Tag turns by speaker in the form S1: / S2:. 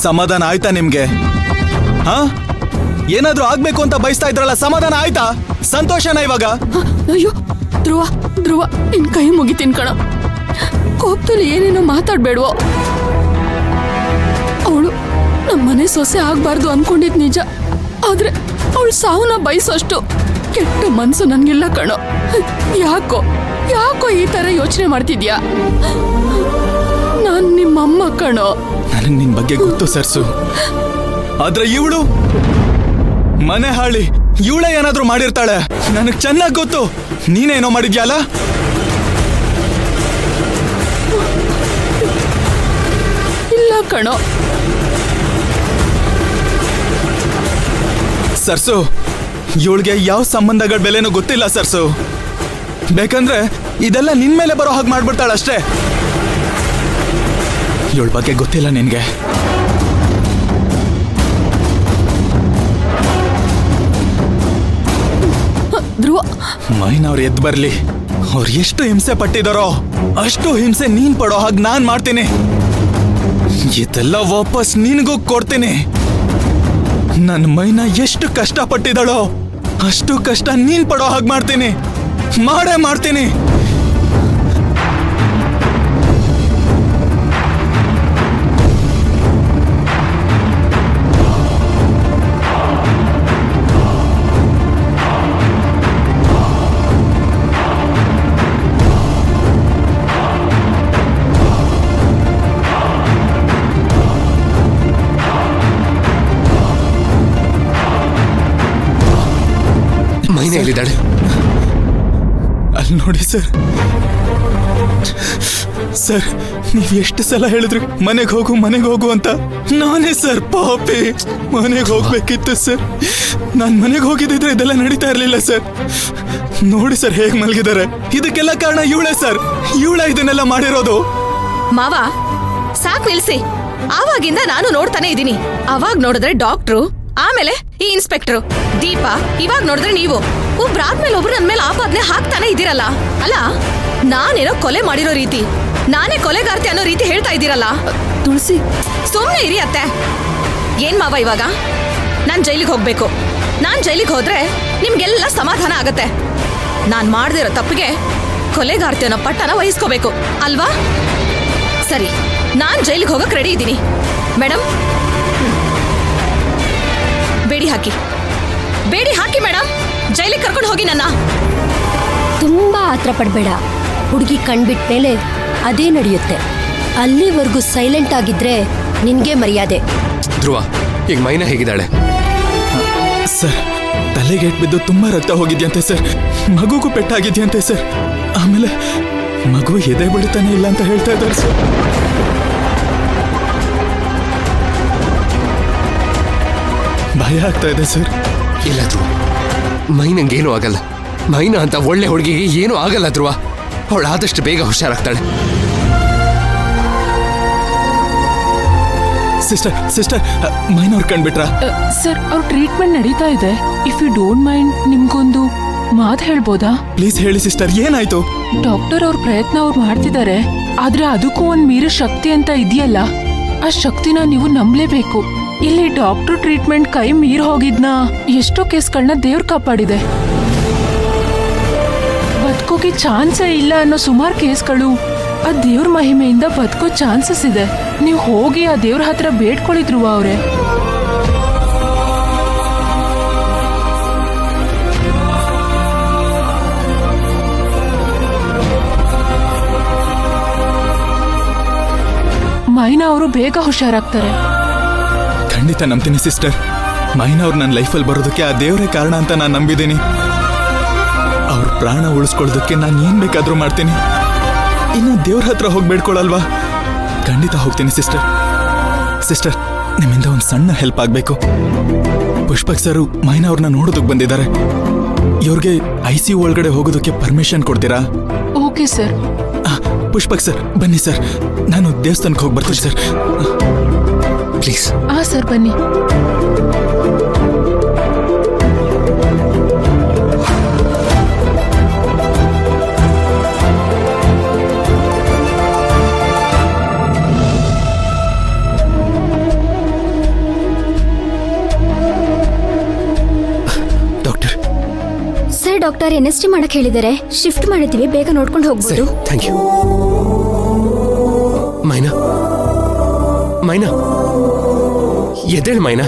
S1: ಸಮಾಧಾನ ಆಯ್ತಾ ನಿಮ್ಗೆ? ಹಾ, ಏನಾದ್ರೂ ಆಗ್ಬೇಕು ಅಂತ ಬಯಸ್ತಾ ಇದ್ರಲ್ಲ, ಸಮಾಧಾನ ಆಯ್ತಾ? ಸಂತೋಷನಾ ಇವಾಗ?
S2: ಅಯ್ಯೋ ಧ್ರುವ, ಧ್ರುವ ನಿನ್ ಕೈ ಮುಗಿತೀನಿ ಕಣ. ಕೋಪದಲ್ಲಿ ಏನೇನೋ ಮಾತಾಡ್ಬೇಡ್ವೋ. ಅವಳು ನಮ್ಮನೆ ಸೊಸೆ ಆಗ್ಬಾರ್ದು ಅನ್ಕೊಂಡಿದ್ ನಿಜ, ಆದ್ರೆ ಅವಳು ಸಾವನ್ನ ಬಯಸೋಷ್ಟು ಕೆಟ್ಟ ಮನ್ಸು ನನ್ಗಿಲ್ಲ ಕಣೋ. ಯಾಕೋ ಯಾಕೋ ಈ ತರ ಯೋಚನೆ ಮಾಡ್ತಿದ್ಯಾ? ನಾನ್ ನಿಮ್ಮಮ್ಮ ಕಣೋ.
S1: ನನಗ್ ನಿನ್ ಬಗ್ಗೆ ಗೊತ್ತು ಸರ್ಸು, ಆದ್ರೆ ಇವಳು ಮನೆ ಹಾಳಿ ಇವಳೇ ಏನಾದ್ರೂ ಮಾಡಿರ್ತಾಳೆ. ನನಗ್ ಚೆನ್ನಾಗ್ ಗೊತ್ತು. ನೀನೇನೋ ಮಾಡಿದ್ಯಲ್ಲ?
S2: ಇಲ್ಲ ಕಣೋ.
S1: ಸರ್ಸು, ಇವಳಿಗೆ ಯಾವ ಸಂಬಂಧಗಳ ಬೆಲೆನೂ ಗೊತ್ತಿಲ್ಲ ಸರ್ಸು. ಬೇಕಂದ್ರೆ ಇದೆಲ್ಲ ನಿನ್ ಮೇಲೆ ಬರೋ ಹಾಗೆ ಮಾಡ್ಬಿಡ್ತಾಳಷ್ಟೇ. ಇವಳ ಬಗ್ಗೆ ಗೊತ್ತಿಲ್ಲ ನಿನ್ಗೆ.
S2: ಧ್ರುವ,
S1: ಮೈನವ್ರು ಎದ್ದು ಬರ್ಲಿ. ಅವ್ರು ಎಷ್ಟು ಹಿಂಸೆ ಪಟ್ಟಿದಾರೋ ಅಷ್ಟು ಹಿಂಸೆ ನೀನ್ ಪಡೋ ಹಾಗೆ ನಾನ್ ಮಾಡ್ತೀನಿ. ಇದೆಲ್ಲ ವಾಪಸ್ ನಿನ್ಗೂ ಕೊಡ್ತೀನಿ. ನನ್ನ ಮೈನ ಎಷ್ಟು ಕಷ್ಟ ಪಟ್ಟಿದಾಳೋ ಅಷ್ಟು ಕಷ್ಟ ನೀನ್ ಪಡೋ ಹಾಗೆ ಮಾಡ್ತೀನಿ. ಮಾಡೇ ಮಾಡ್ತೀನಿ.
S3: ಮೈನ ಎಲ್ಲಿದ್ದಾಳೆ?
S1: ಅಲ್ಲಿ ನೋಡಿ ಸರ್. ಸರ್, ನೀವ್ ಎಷ್ಟು ಸಲ ಹೇಳಿದ್ರಿ ಮನೆಗೆ ಹೋಗು ಮನೆಗೆ ಹೋಗು ಅಂತ. ನಾನೇ ಸರ್ ಪಾಪಿ, ಮನೆಗೆ ಹೋಗ್ಬೇಕಿತ್ತು ಸರ್. ನಾನ್ ಮನೆಗೆ ಹೋಗಿದ್ದಿದ್ರೆ ಇದೆಲ್ಲ ನಡೀತಾ ಇರ್ಲಿಲ್ಲ ಸರ್. ನೋಡಿ ಸರ್ ಹೇಗ್ ಮಲಗಿದ್ದಾರೆ. ಇದಕ್ಕೆಲ್ಲ ಕಾರಣ ಇವಳೇ ಸರ್. ಇವಳ ಇದನ್ನೆಲ್ಲ ಮಾಡಿರೋದು.
S4: ಮಾವ ಸಾಕ್ ನಿಲ್ಸಿ. ಆವಾಗಿಂದ ನಾನು ನೋಡ್ತಾನೆ ಇದೀನಿ. ಅವಾಗ ನೋಡಿದ್ರೆ ಡಾಕ್ಟ್ರು, ಆಮೇಲೆ ಈ ಇನ್ಸ್ಪೆಕ್ಟರ್ ದೀಪ, ಇವಾಗ ನೋಡಿದ್ರೆ ನೀವು ಒಬ್ರಾದ್ಮೇಲೆ ಒಬ್ರು ನನ್ ಮೇಲೆ ಆಪಾದನೆ ಹಾಕ್ತಾನೆ ಇದೀರಲ್ಲ. ಅಲ್ಲ, ನಾನೇನೋ ಕೊಲೆ ಮಾಡಿರೋ ರೀತಿ, ನಾನೇ ಕೊಲೆಗಾರ್ತಿ ಅನ್ನೋ ರೀತಿ ಹೇಳ್ತಾ ಇದ್ದೀರಲ್ಲ.
S2: ತುಳಸಿ,
S4: ಸುಮ್ನೆ ಇರಿ ಅತ್ತೆ. ಏನ್ ಮಾವ ಇವಾಗ? ನಾನ್ ಜೈಲಿಗೆ ಹೋಗ್ಬೇಕು. ನಾನ್ ಜೈಲಿಗೆ ಹೋದ್ರೆ ನಿಮ್ಗೆಲ್ಲ ಸಮಾಧಾನ ಆಗತ್ತೆ. ನಾನ್ ಮಾಡ್ದಿರೋ ತಪ್ಪಿಗೆ ಕೊಲೆಗಾರ್ತಿ ಅನ್ನೋ ಪಟ್ಟನ ವಹಿಸ್ಕೋಬೇಕು ಅಲ್ವಾ? ಸರಿ, ನಾನ್ ಜೈಲಿಗೆ ಹೋಗಕ್ ರೆಡಿ ಇದ್ದೀನಿ. ಮೇಡಮ್, ಬೇಡಿ ಹಾಕಿ, ಬೇಡಿ ಹಾಕಿ ಮೇಡಮ್. ಜೈಲಿಗೆ ಕರ್ಕೊಂಡು ಹೋಗಿ ನನ್ನ.
S5: ತುಂಬಾ ಆತ್ರ ಪಡ್ಬೇಡ. ಹುಡುಗಿ ಕಣ್ಬಿಟ್ಮೇಲೆ ಅದೇ ನಡೆಯುತ್ತೆ. ಅಲ್ಲಿವರೆಗೂ ಸೈಲೆಂಟ್ ಆಗಿದ್ರೆ ನಿನ್ಗೆ ಮರ್ಯಾದೆ.
S3: ಧ್ರುವ, ಈಗ ಮೈನ ಹೇಗಿದ್ದಾಳೆ?
S1: ಸರ್, ತಲೆಗೆ ಬಿದ್ದು ತುಂಬಾ ರಕ್ತ ಹೋಗಿದ್ಯಂತೆ ಸರ್. ಮಗುಗೂ ಪೆಟ್ಟಾಗಿದ್ಯಂತೆ ಸರ್. ಆಮೇಲೆ ಮಗು ಎದೆ ಬಿಡುತ್ತಾನೆ ಇಲ್ಲ ಅಂತ ಹೇಳ್ತಾ ಇದ್ದಾರೆ ಸರ್. ಭಯ ಆಗ್ತಾ ಇದೆ ಸರ್.
S3: ಇಲ್ಲ ಧ್ರುವ, ಮೈನಂಗೇನೂ ಆಗಲ್ಲ. ಮೈನ ಅಂತ ಒಳ್ಳೆ ಹುಡುಗಿಗೆ ಏನೂ ಆಗಲ್ಲ ಧ್ರುವ. ಅವಳು ಆದಷ್ಟು ಬೇಗ ಹುಷಾರಾಗ್ತಾಳೆ.
S1: ಸಿಸ್ಟರ್, ಸಿಸ್ಟರ್, ಮೈನವ್ರು ಕಂಡ್ಬಿಟ್ರಾ?
S2: ಸರ್, ಅವ್ರ ಟ್ರೀಟ್ಮೆಂಟ್ ನಡೀತಾ ಇದೆ. ಇಫ್ ಯು ಡೋಂಟ್ ಮೈಂಡ್ ನಿಮ್ಗೊಂದು ಮಾತು ಹೇಳ್ಬೋದಾ?
S1: ಪ್ಲೀಸ್ ಹೇಳಿ ಸಿಸ್ಟರ್, ಏನಾಯ್ತು?
S2: ಡಾಕ್ಟರ್ ಅವ್ರ ಪ್ರಯತ್ನ ಅವ್ರು ಮಾಡ್ತಿದ್ದಾರೆ, ಆದ್ರೆ ಅದಕ್ಕೂ ಒಂದ್ ಮೀರೋ ಶಕ್ತಿ ಅಂತ ಇದೆಯಲ್ಲ, ಆ ಶಕ್ತಿನ ನೀವು ನಂಬಲೇಬೇಕು. ಇಲ್ಲಿ ಡಾಕ್ಟರ್ ಟ್ರೀಟ್ಮೆಂಟ್ ಕೈ ಮೀರ್ ಹೋಗಿದ್ನ ಎಷ್ಟೋ ಕೇಸ್ಗಳನ್ನ ದೇವ್ರ ಕಾಪಾಡಿದೆ. ಬದುಕೋಕೆ ಚಾನ್ಸೇ ಇಲ್ಲ ಅನ್ನೋ ಸುಮಾರು ಕೇಸ್ಗಳು ಆ ದೇವ್ರ ಮಹಿಮೆಯಿಂದ ಬದುಕೋ ಚಾನ್ಸಸ್ ಇದೆ. ನೀವು ಹೋಗಿ ಆ ದೇವ್ರ ಹತ್ರ ಬೇಡ್ಕೊಳ್ಳಿದ್ರು ಅವ್ರೆ. ಮೈನಾ ಅವರು ಬೇಗ ಹುಷಾರಾಗ್ತಾರೆ.
S1: ಖಂಡಿತ ನಂಬ್ತೀನಿ ಸಿಸ್ಟರ್. ಮೈನಾ ಅವ್ರು ನನ್ನ ಲೈಫಲ್ಲಿ ಬರೋದಕ್ಕೆ ಆ ದೇವರೇ ಕಾರಣ ಅಂತ ನಾನು ನಂಬಿದ್ದೀನಿ. ಅವ್ರ ಪ್ರಾಣ ಉಳಿಸ್ಕೊಳ್ಳೋದಕ್ಕೆ ನಾನು ಏನ್ ಬೇಕಾದ್ರೂ ಮಾಡ್ತೀನಿ. ಇನ್ನು ದೇವ್ರ ಹತ್ರ ಹೋಗಿ ಬೇಡ್ಕೊಳ್ಳಲ್ವಾ? ಖಂಡಿತ ಹೋಗ್ತೀನಿ ಸಿಸ್ಟರ್. ಸಿಸ್ಟರ್, ನಿಮ್ಮಿಂದ ಒಂದು ಸಣ್ಣ ಹೆಲ್ಪ್ ಆಗಬೇಕು. ಪುಷ್ಪಕ್ ಸರ್ ಮೈನಾ ಅವ್ರನ್ನ ನೋಡೋದಕ್ಕೆ ಬಂದಿದ್ದಾರೆ. ಇವ್ರಿಗೆ ICU ಒಳಗಡೆ ಹೋಗೋದಕ್ಕೆ ಪರ್ಮಿಷನ್ ಕೊಡ್ತೀರಾ?
S2: Okay sir.
S1: ಪುಷ್ಪಕ್ ಸರ್ ಬನ್ನಿ ಸರ್, ನಾನು ದೇವಸ್ಥಾನಕ್ಕೆ ಹೋಗಿ ಬರ್ತೀನಿ ಸರ್.
S3: ಪ್ಲೀಸ್.
S2: ಸರ್ ಬನ್ನಿ.
S6: ಡಾಕ್ಟರ್ NST ಮಾಡಕ್ ಹೇಳಿದ್ದಾರೆ. ಶಿಫ್ಟ್ ಮಾಡಿದೀವಿ, ಬೇಗ ನೋಡ್ಕೊಂಡು
S3: ಸರಿ,
S6: ಹೋಗ್ಬೋದು.
S3: Thank you. ಮೈನಾ ಮೈನಾ ಎದ್ದೇಳು ಮೈನಾ.